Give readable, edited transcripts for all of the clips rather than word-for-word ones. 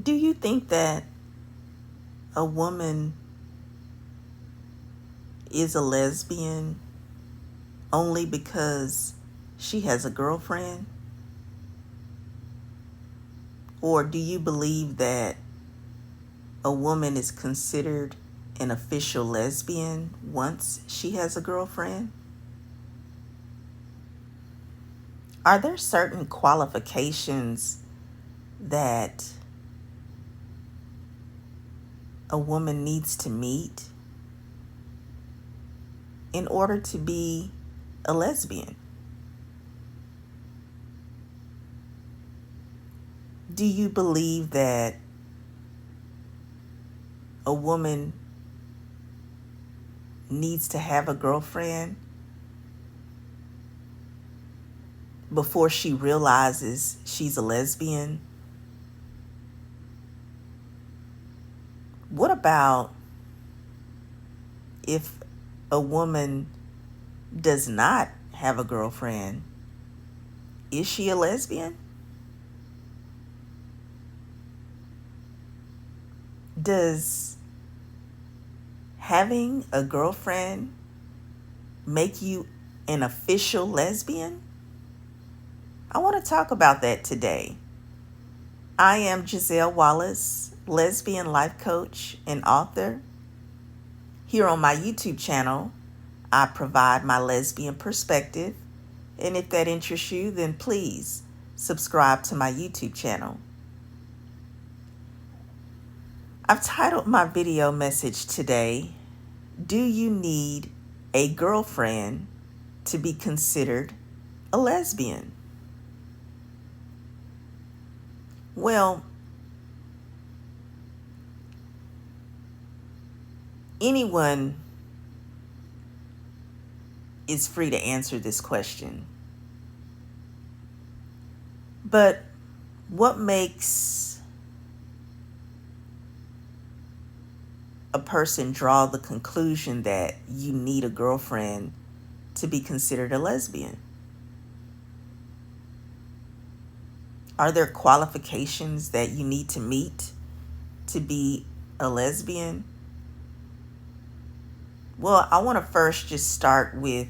Do you think that a woman is a lesbian only because she has a girlfriend? Or do you believe that a woman is considered an official lesbian once she has a girlfriend? Are there certain qualifications that a woman needs to meet in order to be a lesbian? Do you believe that a woman needs to have a girlfriend before she realizes she's a lesbian? What about if a woman does not have a girlfriend? Is she a lesbian? Does having a girlfriend make you an official lesbian? I want to talk about that today. I am Giselle Wallace, lesbian life coach and author. Here on my YouTube channel, I provide my lesbian perspective, and if that interests you, then please subscribe to my YouTube channel. I've titled my video message today, "Do you need a girlfriend to be considered a lesbian?" Well, anyone is free to answer this question. But what makes a person draw the conclusion that you need a girlfriend to be considered a lesbian? Are there qualifications that you need to meet to be a lesbian? Well, I want to first just start with,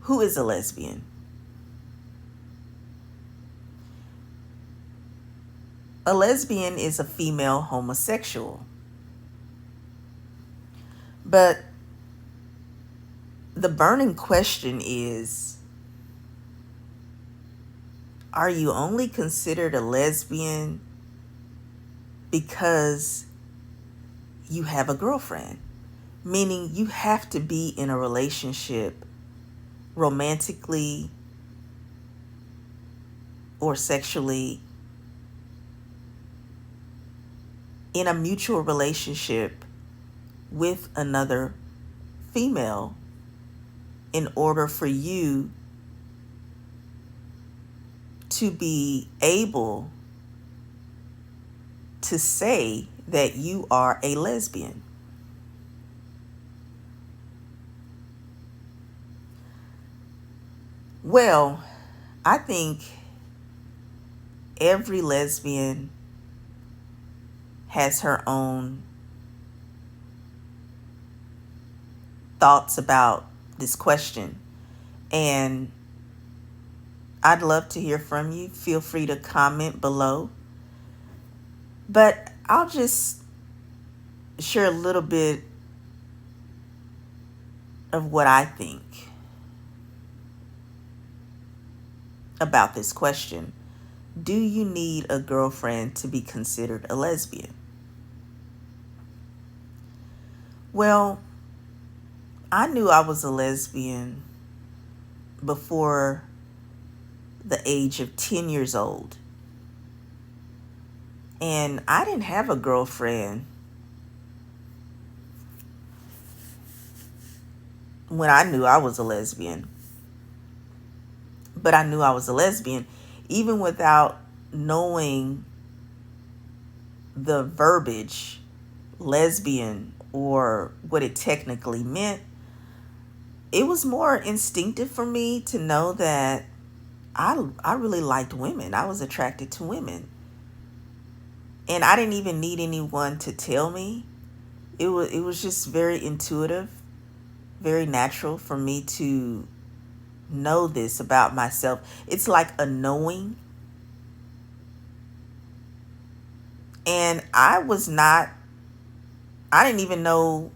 who is a lesbian? A lesbian is a female homosexual. But the burning question is, are you only considered a lesbian because you have a girlfriend? Meaning you have to be in a relationship romantically or sexually, in a mutual relationship with another female in order for you to be able to say that you are a lesbian. Well, I think every lesbian has her own thoughts about this question, and I'd love to hear from you. Feel free to comment below. But I'll just share a little bit of what I think about this question. Do you need a girlfriend to be considered a lesbian? Well, I knew I was a lesbian before the age of 10 years old. And I didn't have a girlfriend when I knew I was a lesbian. But I knew I was a lesbian even without knowing the verbiage lesbian or what it technically meant. It was more instinctive for me to know that I really liked women. I was attracted to women. And I didn't even need anyone to tell me. It was just very intuitive, very natural for me to know this about myself. It's like a knowing. And I didn't even know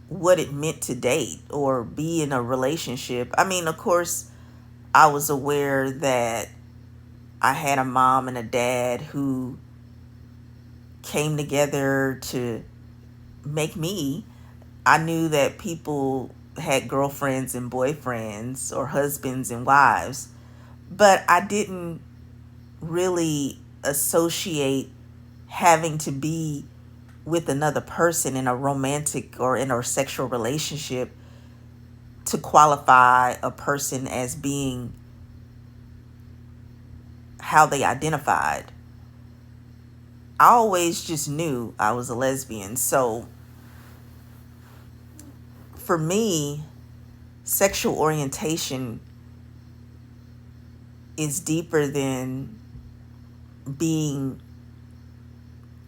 what it meant to date or be in a relationship. I mean, of course, I was aware that I had a mom and a dad who came together to make me. I knew that people had girlfriends and boyfriends or husbands and wives, but I didn't really associate having to be with another person in a romantic or in a sexual relationship to qualify a person as being how they identified. I always just knew I was a lesbian. So for me, sexual orientation is deeper than being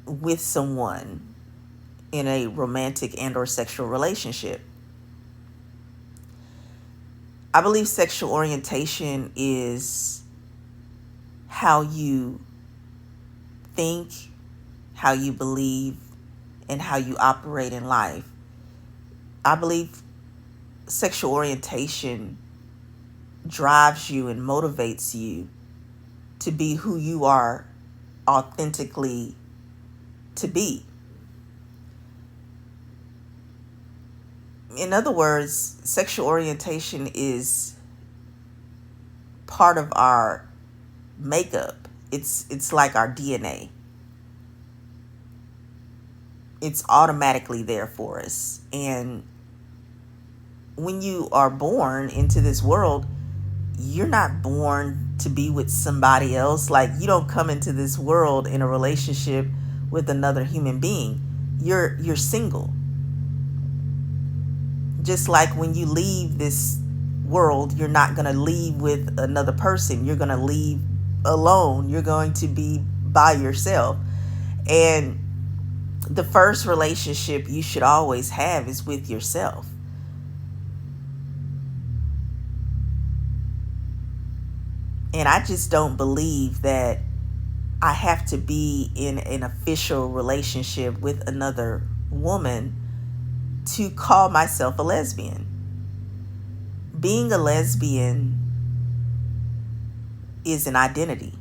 with someone in a romantic and or sexual relationship. I believe sexual orientation is how you think, how you believe, and how you operate in life. I believe sexual orientation drives you and motivates you to be who you are authentically to be. In other words, sexual orientation is part of our makeup. It's like our DNA. It's automatically there for us. And when you are born into this world, you're not born to be with somebody else. Like, you don't come into this world in a relationship with another human being. You're single. Just like when you leave this world, you're not going to leave with another person. You're going to leave alone. You're going to be by yourself. And the first relationship you should always have is with yourself. And I just don't believe that I have to be in an official relationship with another woman to call myself a lesbian. Being a lesbian is an identity.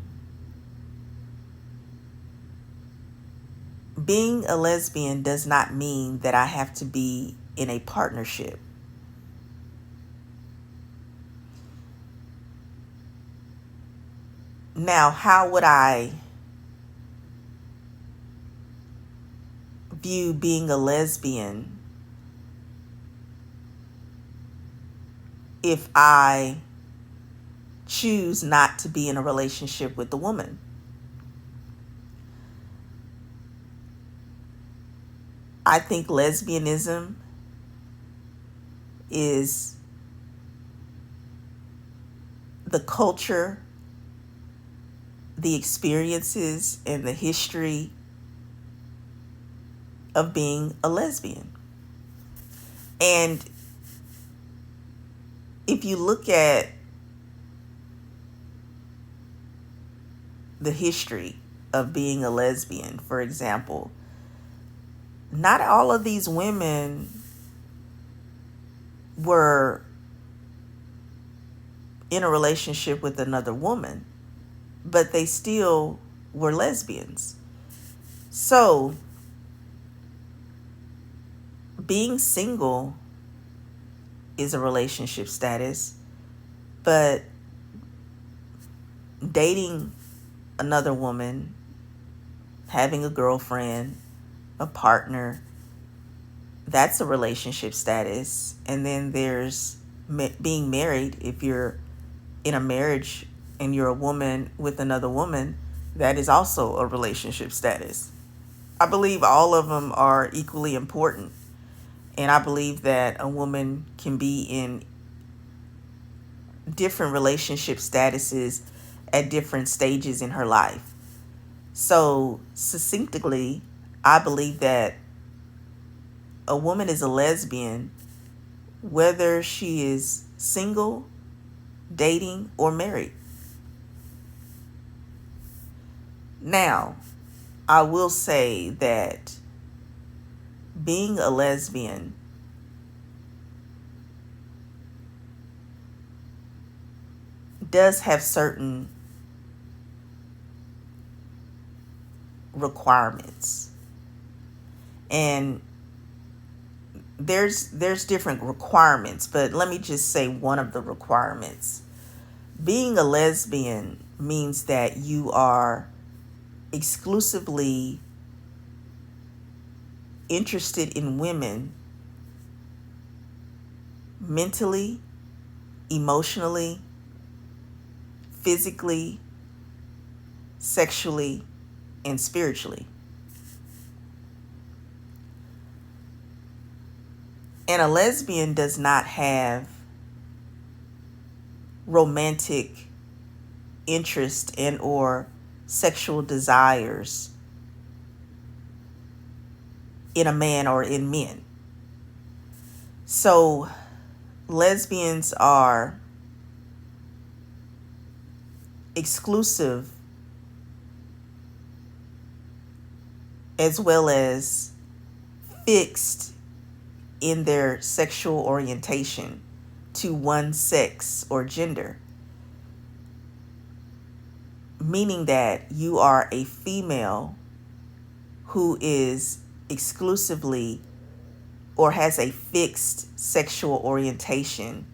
Being a lesbian does not mean that I have to be in a partnership. Now, how would I view being a lesbian if I choose not to be in a relationship with the woman? I think lesbianism is the culture, the experiences, and the history of being a lesbian. And if you look at the history of being a lesbian, for example, not all of these women were in a relationship with another woman, but they still were lesbians. So, being single is a relationship status, but dating another woman, having a girlfriend, a partner, that's a relationship status. And then there's being married. If you're in a marriage and you're a woman with another woman, that is also a relationship status. I believe all of them are equally important. And I believe that a woman can be in different relationship statuses at different stages in her life. So, succinctly, I believe that a woman is a lesbian whether she is single, dating, or married. Now, I will say that being a lesbian does have certain requirements. And there's different requirements, but let me just say one of the requirements. Being a lesbian means that you are exclusively interested in women mentally, emotionally, physically, sexually, and spiritually. And a lesbian does not have romantic interest and or sexual desires in a man or in men. So lesbians are exclusive as well as fixed in their sexual orientation to one sex or gender, meaning that you are a female who is exclusively or has a fixed sexual orientation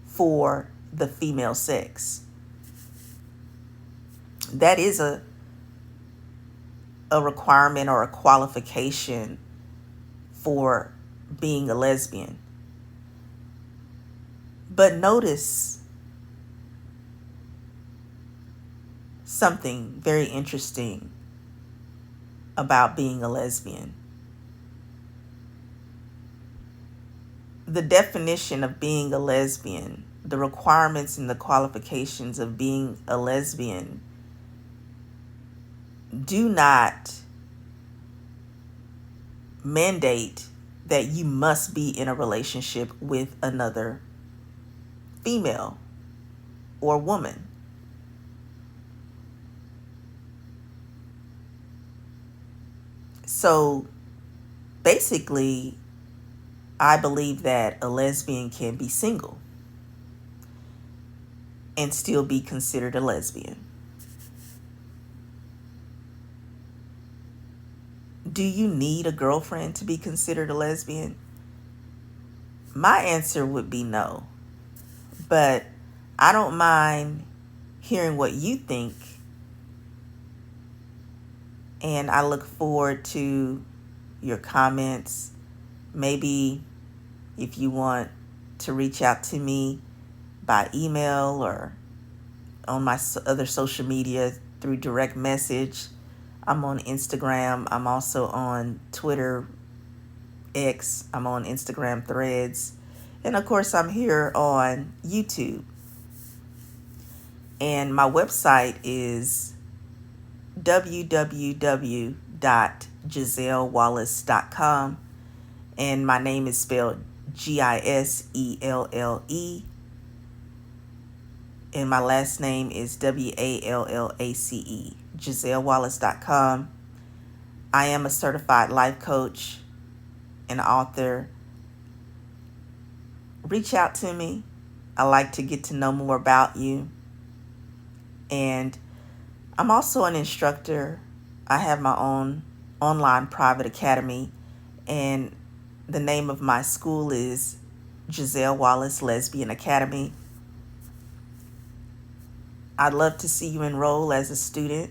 for the female sex. That is a requirement or a qualification for being a lesbian. But notice something very interesting about being a lesbian. The definition of being a lesbian, the requirements and the qualifications of being a lesbian do not mandate that you must be in a relationship with another female or woman. So basically, I believe that a lesbian can be single and still be considered a lesbian. Do you need a girlfriend to be considered a lesbian? My answer would be no. But I don't mind hearing what you think. And I look forward to your comments. Maybe if you want to reach out to me by email or on my other social media through direct message. I'm on Instagram. I'm also on Twitter, X. I'm on Instagram Threads. And of course, I'm here on YouTube. And my website is www.gisellewallace.com. And my name is spelled Giselle. And my last name is Wallace, GiselleWallace.com. I am a certified life coach and author. Reach out to me. I like to get to know more about you. And I'm also an instructor. I have my own online private academy. And the name of my school is Giselle Wallace Lesbian Academy. I'd love to see you enroll as a student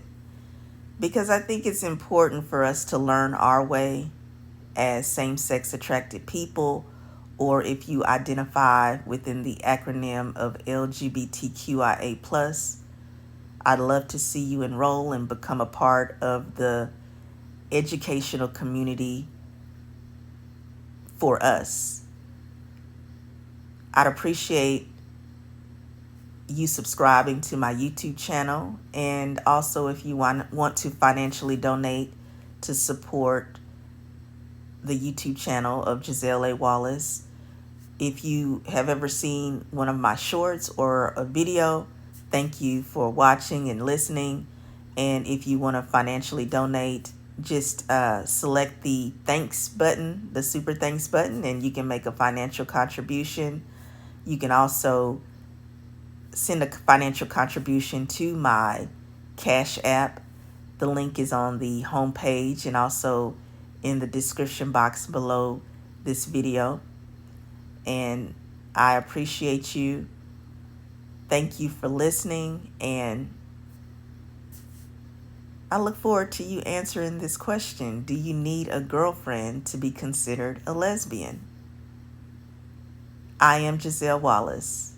because I think it's important for us to learn our way as same-sex attracted people, or if you identify within the acronym of LGBTQIA+. I'd love to see you enroll and become a part of the educational community for us. I'd appreciate you subscribing to my YouTube channel. And also, if you want to financially donate to support the YouTube channel of Giselle A. Wallace. If you have ever seen one of my shorts or a video, thank you for watching and listening. And if you want to financially donate, just select the thanks button, the super thanks button, and you can make a financial contribution. You can also send a financial contribution to my Cash App. The link is on the homepage and also in the description box below this video. And I appreciate you. Thank you for listening, and I look forward to you answering this question. Do you need a girlfriend to be considered a lesbian? I am Giselle Wallace.